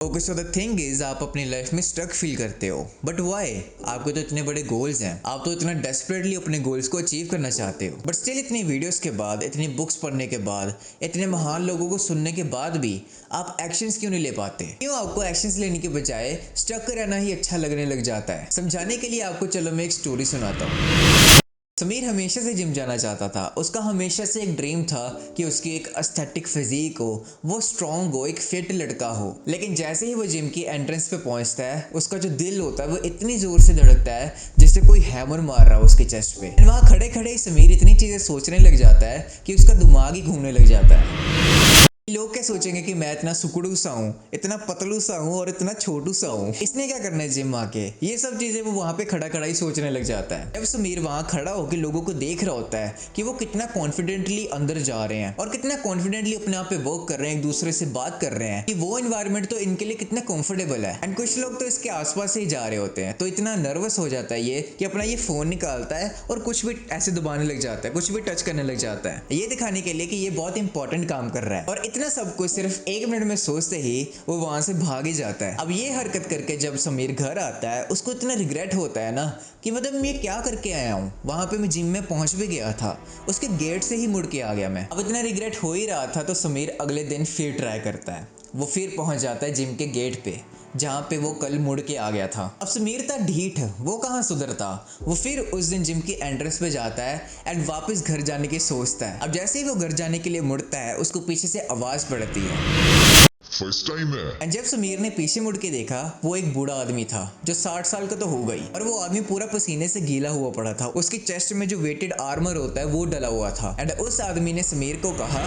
Okay, so the thing is आप अपनी life में स्ट्रक फील करते हो, बट वाई? आपके तो इतने बड़े गोल्स हैं, आप तो इतना डेस्परेटली अपने गोल्स को अचीव करना चाहते हो, बट स्टिल इतनी वीडियोस के बाद, इतनी बुक्स पढ़ने के बाद, इतने महान लोगों को सुनने के बाद भी आप एक्शंस क्यों नहीं ले पाते? क्यों आपको एक्शंस लेने के बजाय स्ट्रक रहना ही अच्छा लगने लग जाता है? समझाने के लिए आपको चलो मैं एक स्टोरी सुनाता हूँ। समीर हमेशा से जिम जाना चाहता था। उसका हमेशा से एक ड्रीम था कि उसकी एक एस्थेटिक फिजिक हो, वो स्ट्रॉन्ग हो, एक फिट लड़का हो। लेकिन जैसे ही वो जिम की एंट्रेंस पे पहुंचता है, उसका जो दिल होता है वो इतनी जोर से धड़कता है जैसे कोई हैमर मार रहा हो उसके चेस्ट पे। वहाँ खड़े खड़े समीर इतनी चीजें सोचने लग जाता है कि उसका दिमाग ही घूमने लग जाता है। लोग क्या सोचेंगे कि मैं इतना सुकड़ू सा हूँ, इतना पतलू सा हूँ और इतना छोटू सा हूँ, इसने क्या करना है जिम आके? ये सब चीजें वो वहाँ पे खड़ा खड़ा ही सोचने लग जाता है। जब समीर वहाँ खड़ा होकर लोगों को देख रहा होता है कि वो कितना कॉन्फिडेंटली अंदर जा रहे हैं और कितना कॉन्फिडेंटली अपने आप पे वर्क कर रहे हैं, एक दूसरे से बात कर रहे हैं, कि वो इन्वायरमेंट तो इनके लिए कितना कंफर्टेबल है। एंड कुछ लोग तो इसके आसपास से ही जा रहे होते हैं, तो इतना नर्वस हो जाता है ये कि अपना ये फोन निकालता है और कुछ भी ऐसे दबाने लग जाता है, कुछ भी टच करने लग जाता है, ये दिखाने के लिए कि ये बहुत इंपॉर्टेंट काम कर रहा है। और इतना सब कुछ सिर्फ एक मिनट में सोचते ही वो वहां से भाग ही जाता है। अब ये हरकत करके जब समीर घर आता है, उसको इतना रिग्रेट होता है ना कि मतलब मैं क्या करके आया हूँ, वहां पे मैं जिम में पहुंच भी गया था, उसके गेट से ही मुड़ के आ गया मैं। अब इतना रिग्रेट हो ही रहा था तो समीर अगले दिन फिर ट्राई करता है। वो फिर पहुंच जाता है जिम के गेट पे जहाँ पे वो कल मुड़ के आ गया था। अब समीर था ढीठ, वो कहाँ सुधरता। वो फिर उस दिन जिम की एंट्रेंस पे जाता है एंड वापस घर जाने की सोचता है। अब जैसे ही वो घर जाने के लिए मुड़ता है, उसको पीछे से आवाज पड़ती है, फर्स्ट टाइम है। एंड जब समीर ने पीछे मुड़ के देखा, वो एक बूढ़ा आदमी था जो 60 साल का तो हो गई, और वो आदमी पूरा पसीने से गीला हुआ पड़ा था। उसकी चेस्ट में जो वेटेड आर्मर होता है वो डला हुआ था। एंड उस आदमी ने समीर को कहा,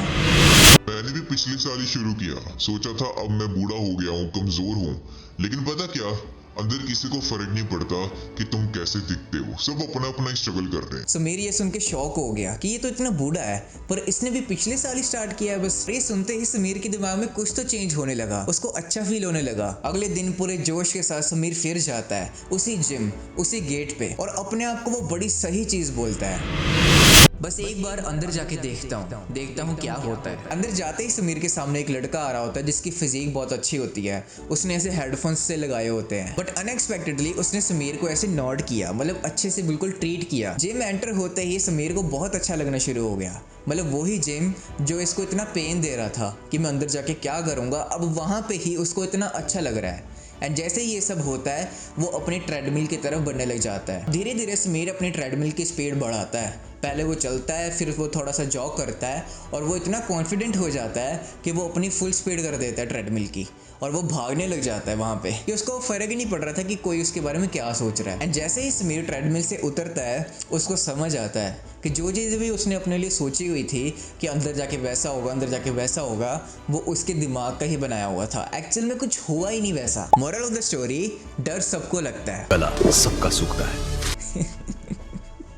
मैंने भी पिछले साल ही शुरू किया, सोचा था अब मैं बूढ़ा हो गया हूँ, कमजोर हूँ, लेकिन पता क्या, अंदर किसी को फर्क नहीं पड़ता कि तुम कैसे दिखते हो, सब अपना अपना स्ट्रगल कर रहे हैं। समीर ये सुन के शॉक हो गया कि ये तो इतना बूढ़ा है, पर इसने भी पिछले साल ही स्टार्ट किया है बस। ये सुनते ही समीर के दिमाग में कुछ तो चेंज होने लगा, उसको अच्छा फील होने लगा। अगले दिन पूरे जोश के साथ समीर फिर जाता है उसी जिम, उसी गेट पे, और अपने आप को वो बड़ी सही चीज बोलता है, बस एक बार अंदर जाके देखता हूँ क्या होता है। अंदर जाते ही समीर के सामने एक लड़का आ रहा होता है जिसकी फिजिक बहुत अच्छी होती है। उसने ऐसे हेडफोन्स से लगाए होते हैं, बट अनएक्सपेक्टेडली उसने समीर को ऐसे नॉड किया, मतलब अच्छे से बिल्कुल ट्रीट किया। जिम एंटर होते ही समीर को बहुत अच्छा लगना शुरू हो गया। मतलब वही जिम जो इसको इतना पेन दे रहा था कि मैं अंदर जाके क्या करूँगा, अब वहाँ पे ही उसको इतना अच्छा लग रहा है। एंड जैसे ही ये सब होता है, वो अपनी ट्रेडमिल की तरफ बढ़ने लग जाता है। धीरे धीरे समीर अपनी ट्रेडमिल की स्पीड बढ़ाता है। पहले वो चलता है, फिर वो थोड़ा सा जॉग करता है, और वो इतना कॉन्फिडेंट हो जाता है कि वो अपनी फुल स्पीड कर देता है ट्रेडमिल की, और वो भागने लग जाता है वहाँ पे कि उसको फर्क ही नहीं पड़ रहा था कि कोई उसके बारे में क्या सोच रहा है। एंड जैसे ही समीर ट्रेडमिल से उतरता है, उसको समझ आता है कि जो चीज़ भी उसने अपने लिए सोची हुई थी कि अंदर जाके वैसा होगा, अंदर जाके वैसा होगा, वो उसके दिमाग का ही बनाया हुआ था। एक्चुअल में कुछ हुआ ही नहीं वैसा। मोरल ऑफ द स्टोरी, डर सबको लगता है, गला सबका सूखता है।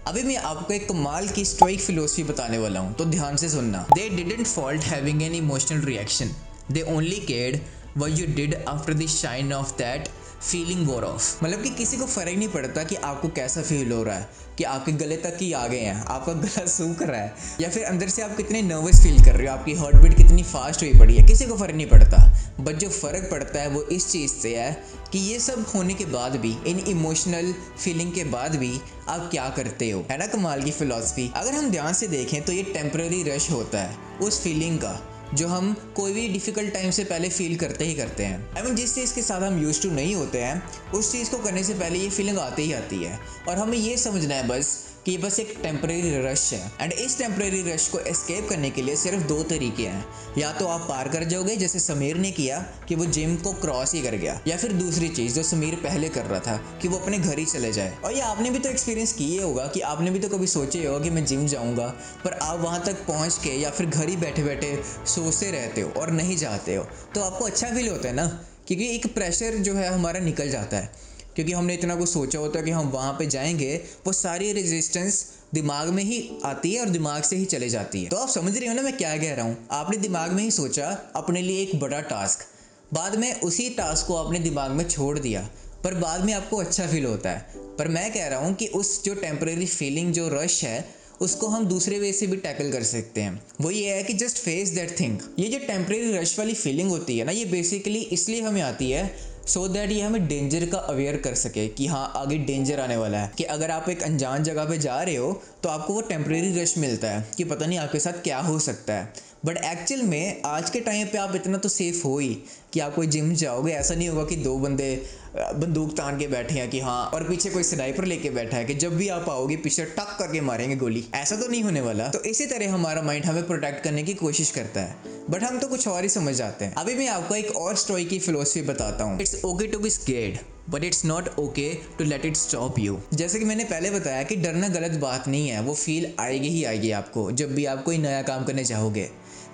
अभी मैं आपको एक कमाल की स्टोइक फिलोसफी बताने वाला हूँ, तो ध्यान से सुनना। They didn't fault having an emotional reaction. They only cared what you did after the shine of that feeling वोर ऑफ। मतलब कि किसी को फर्क नहीं पड़ता कि आपको कैसा फील हो रहा है, कि आपके गले तक ही आ गए हैं, आपका गला सूख रहा है, या फिर अंदर से आप कितने नर्वस फील कर रहे हो, आपकी हार्ट बीट कितनी फास्ट हुई पड़ी है, किसी को फर्क नहीं पड़ता। बट जो फर्क पड़ता है वो इस चीज़ से है कि ये सब होने के बाद भी, इन इमोशनल फीलिंग के बाद भी आप क्या करते हो। है ना कमाल की फिलॉसफी? अगर हम ध्यान से देखें तो ये टेम्पररी रश होता है उस फीलिंग का जो हम कोई भी डिफ़िकल्ट टाइम से पहले फील करते ही करते हैं। आई मीन जिस चीज़ के साथ हम यूज्ड टू नहीं होते हैं, उस चीज़ को करने से पहले ये फीलिंग आती ही आती है, और हमें ये समझना है बस कि ये बस एक टेम्परेरी रश है। एंड इस टेम्परेरी रश को एस्केप करने के लिए सिर्फ दो तरीके हैं। या तो आप पार कर जाओगे जैसे समीर ने किया कि वो जिम को क्रॉस ही कर गया, या फिर दूसरी चीज़ जो समीर पहले कर रहा था कि वो अपने घर ही चले जाए। और ये आपने भी तो एक्सपीरियंस किए होगा कि आपने भी तो कभी सोचे होगा कि मैं जिम जाऊँगा, पर आप वहाँ तक पहुँच के या फिर घर ही बैठे बैठे सोचते रहते हो और नहीं जाते हो, तो आपको अच्छा फील होता है ना, क्योंकि एक प्रेशर जो है हमारा निकल जाता है, क्योंकि हमने इतना कुछ सोचा होता है कि हम वहाँ पे जाएंगे, वो सारी रेजिस्टेंस दिमाग में ही आती है और दिमाग से ही चले जाती है। तो आप समझ रहे हो ना मैं क्या कह रहा हूँ? आपने दिमाग में ही सोचा अपने लिए एक बड़ा टास्क, बाद में उसी टास्क को आपने दिमाग में छोड़ दिया, पर बाद में आपको अच्छा फील होता है। पर मैं कह रहा हूँ कि उस जो टेम्परेरी फीलिंग, जो रश है, उसको हम दूसरे वे से भी टैकल कर सकते हैं। वो ये है कि जस्ट फेस दैट थिंग। ये जो टेम्परेरी रश वाली फीलिंग होती है ना, ये बेसिकली इसलिए हमें आती है सो दैट ये हमें डेंजर का अवेयर कर सके कि हाँ आगे डेंजर आने वाला है। कि अगर आप एक अनजान जगह पे जा रहे हो तो आपको वो टेम्परेरी रश मिलता है कि पता नहीं आपके साथ क्या हो सकता है। बट एक्चुअल में आज के टाइम पे आप इतना तो सेफ हो ही कि आप कोई जिम जाओगे, ऐसा नहीं होगा कि दो बंदे बंदूक तान के बैठे हैं कि हाँ, और पीछे कोई स्नाइपर लेके बैठा है कि जब भी आप आओगे पीछे टक करके मारेंगे गोली। ऐसा तो नहीं होने वाला। तो इसी तरह हमारा माइंड हमें प्रोटेक्ट करने की कोशिश करता है, बट हम तो कुछ और ही समझ जाते हैं। अभी मैं आपको एक और स्टोरी की फिलोसफी बताता हूँ। It's okay to be scared but it's not okay to let it stop you. जैसे कि मैंने पहले बताया कि डरना गलत बात नहीं है, वो फील आएगी ही आएगी आपको जब भी आप कोई नया काम करने चाहोगे।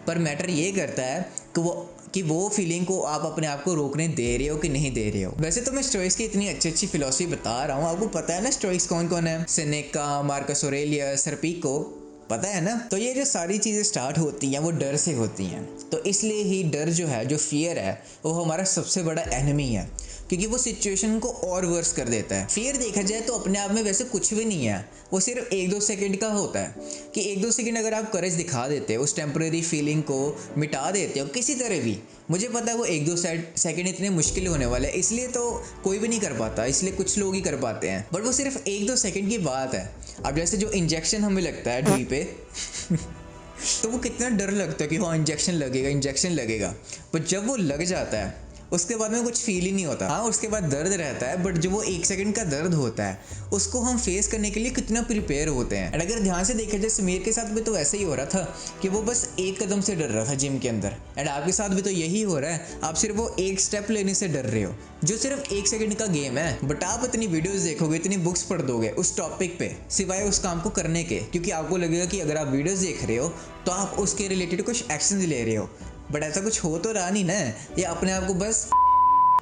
पर मैटर ये करता है कि वो फीलिंग को आप अपने आप को रोकने दे रहे हो कि नहीं दे रहे हो। वैसे तो मैं स्टोइक्स की इतनी अच्छी अच्छी फिलोसफी बता रहा हूँ, आपको पता है ना स्टोइक्स कौन कौन है? सेनेका, मार्कस ऑरेलियस, सर्पिको, पता है ना? तो ये जो सारी चीज़ें स्टार्ट होती हैं वो डर से होती हैं। तो इसलिए ही डर जो है, जो फियर है, वो हमारा सबसे बड़ा एनिमी है, क्योंकि वो सिचुएशन को और वर्स कर देता है। फियर देखा जाए तो अपने आप में वैसे कुछ भी नहीं है, वो सिर्फ 1-2 सेकंड का होता है कि 1-2 सेकंड अगर आप करेज दिखा देते हो, उस टेम्परेरी फीलिंग को मिटा देते हो किसी तरह भी। मुझे पता है वो 1-2 सेकंड इतने मुश्किल होने वाले हैं, इसलिए तो कोई भी नहीं कर पाता, इसलिए कुछ लोग ही कर पाते हैं। बट वो सिर्फ 1-2 सेकंड की बात है। अब जैसे जो इंजेक्शन हमें लगता है ढी पे तो वो कितना डर लगता है कि हाँ इंजेक्शन लगेगा, पर जब वो लग जाता है उसके बाद में कुछ फील ही नहीं होता। हाँ, उसके बाद दर्द रहता है, बट जो वो 1 सेकंड का दर्द होता है उसको हम फेस करने के लिए कितना प्रिपेयर होते हैं। एंड अगर ध्यान से देखा जाए, समीर के साथ भी तो ऐसा ही हो रहा था कि वो बस 1 कदम से डर रहा था जिम के अंदर। एंड आपके साथ भी तो यही हो रहा है, आप सिर्फ वो 1 स्टेप लेने से डर रहे हो, जो सिर्फ 1 सेकंड का गेम है। बट आप इतनी वीडियोस देखोगे, इतनी बुक्स पढ़ दोगे उस टॉपिक पे, सिवाय उस काम को करने के, क्योंकि आपको लगेगा कि अगर आप वीडियोस देख रहे हो तो आप उसके रिलेटेड कुछ एक्शन ले रहे हो। बट ऐसा कुछ हो तो रहा नहीं ना, ये अपने आप को बस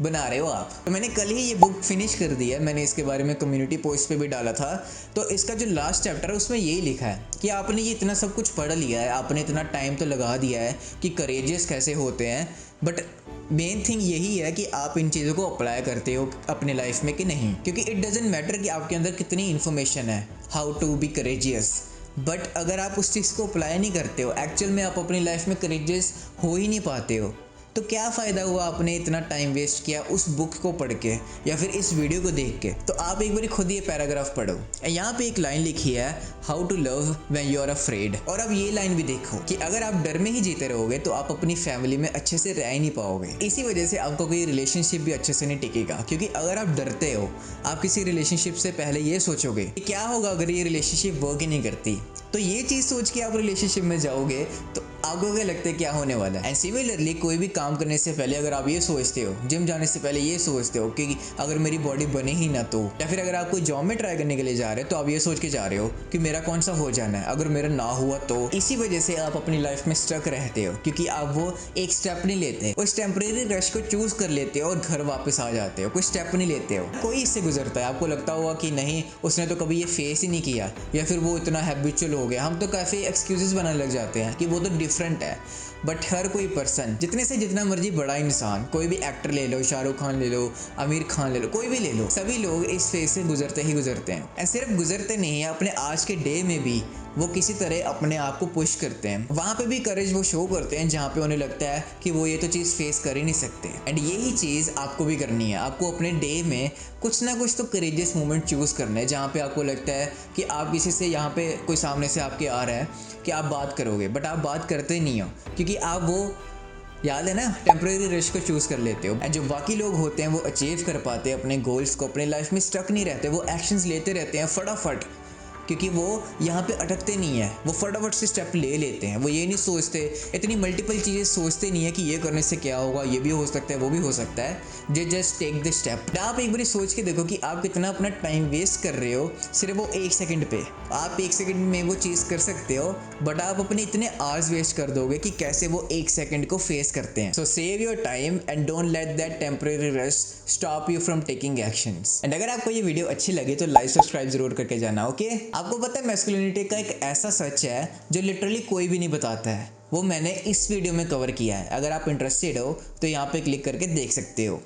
बना रहे हो आप। तो मैंने कल ही ये बुक फिनिश कर दी है, मैंने इसके बारे में कम्युनिटी पोस्ट पे भी डाला था। तो इसका जो लास्ट चैप्टर है उसमें यही लिखा है कि आपने ये इतना सब कुछ पढ़ लिया है, आपने इतना टाइम तो लगा दिया है कि करेजियस कैसे होते हैं, बट मेन थिंग यही है कि आप इन चीज़ों को अप्लाई करते हो अपने लाइफ में कि नहीं। क्योंकि इट डजेंट मैटर कि आपके अंदर कितनी इन्फॉर्मेशन है how to be courageous, but अगर आप उस चीज़ को अप्लाई नहीं करते हो, एक्चुअल में आप अपनी लाइफ में करेजियस हो ही नहीं पाते हो, तो क्या फ़ायदा हुआ आपने इतना टाइम वेस्ट किया उस बुक को पढ़ के या फिर इस वीडियो को देख के। तो आप एक बार खुद ये पैराग्राफ पढ़ो। यहाँ पे एक लाइन लिखी है, how to love when you are afraid. और अब ये लाइन भी देखो कि अगर आप डर में ही जीते रहोगे तो आप अपनी फैमिली में अच्छे से रह ही नहीं पाओगे। इसी वजह से आपका कोई रिलेशनशिप भी अच्छे से नहीं टिकेगा, क्योंकि अगर आप डरते हो, आप किसी रिलेशनशिप से पहले ये सोचोगे कि क्या होगा अगर ये रिलेशनशिप वर्क ही नहीं करती, तो ये चीज़ सोच के आप रिलेशनशिप में जाओगे तो आपको क्या लगता है क्या होने वाला है। एंड सिमिलरली कोई भी काम करने से पहले अगर आप ये सोचते हो, जिम जाने से पहले ये सोचते हो कि अगर मेरी बॉडी बने ही ना तो, या फिर अगर आप कोई जॉब में ट्राई करने के लिए जा रहे हो तो आप ये सोच के जा रहे हो कि मेरा कौन सा हो जाना है, अगर मेरा ना हुआ तो। इसी वजह से आप अपनी लाइफ में स्टक रहते हो, क्योंकि आप वो एक स्टेप नहीं लेते, उस टेम्परेरी रश को चूज कर लेते हो और घर वापस आ जाते हो, कोई स्टेप नहीं लेते हो। कोई इससे गुजरता है, आपको लगता होगा कि नहीं उसने तो कभी ये फेस ही नहीं किया, या फिर वो इतना हैबिचुअल हो गया। हम तो काफ़ी एक्सक्यूजेस बनाने लग जाते हैं कि वो तो डिफरेंट है। बट हर कोई पर्सन, जितने से जितना मर्जी बड़ा इंसान, कोई भी एक्टर ले लो, शाहरुख खान ले लो, आमिर खान ले लो, कोई भी ले लो, सभी लोग इस फेज से गुजरते ही गुजरते हैं। और सिर्फ गुजरते नहीं है, अपने आज के डे में भी वो किसी तरह अपने आप को पुश करते हैं। वहाँ पे भी करेज वो शो करते हैं जहाँ पे उन्हें लगता है कि वो ये तो चीज़ फेस कर ही नहीं सकते। एंड यही चीज़ आपको भी करनी है। आपको अपने डे में कुछ ना कुछ तो करेजियस मोमेंट चूज़ करना है, जहाँ पे आपको लगता है कि आप किसी से, यहाँ पे कोई सामने से आपके आ रहा है कि आप बात करोगे, बट आप बात करते नहीं हो, क्योंकि आप वो, याद है ना, टेम्परेरी रश को चूज़ कर लेते हो। एंड जो बाकी लोग होते हैं वो अचीव कर पाते हैं अपने गोल्स को, अपने लाइफ में स्टक नहीं रहते, वो एक्शंस लेते रहते हैं फटाफट, क्योंकि वो यहाँ पे अटकते नहीं है, वो फटाफट से स्टेप ले लेते हैं। वो ये नहीं सोचते, इतनी मल्टीपल चीज़ें सोचते नहीं है कि ये करने से क्या होगा, ये भी हो सकता है, वो भी हो सकता है। Just take the step. आप एक बार सोच के देखो कि आप कितना अपना टाइम वेस्ट कर रहे हो सिर्फ वो 1 सेकंड पे। आप 1 सेकंड में वो चीज़ कर सकते हो, बट आप अपने इतने आवर्स वेस्ट कर दोगे कि कैसे वो 1 सेकंड को फेस करते हैं। सो save your time and don't let that temporary rush stop you from taking actions. And अगर आपको ये वीडियो अच्छी लगी तो लाइक सब्सक्राइब जरूर करके जाना, ओके? आपको पता है मैस्कुलिनिटी का एक ऐसा सच है जो लिटरली कोई भी नहीं बताता है, वो मैंने इस वीडियो में कवर किया है। अगर आप इंटरेस्टेड हो तो यहाँ पे क्लिक करके देख सकते हो।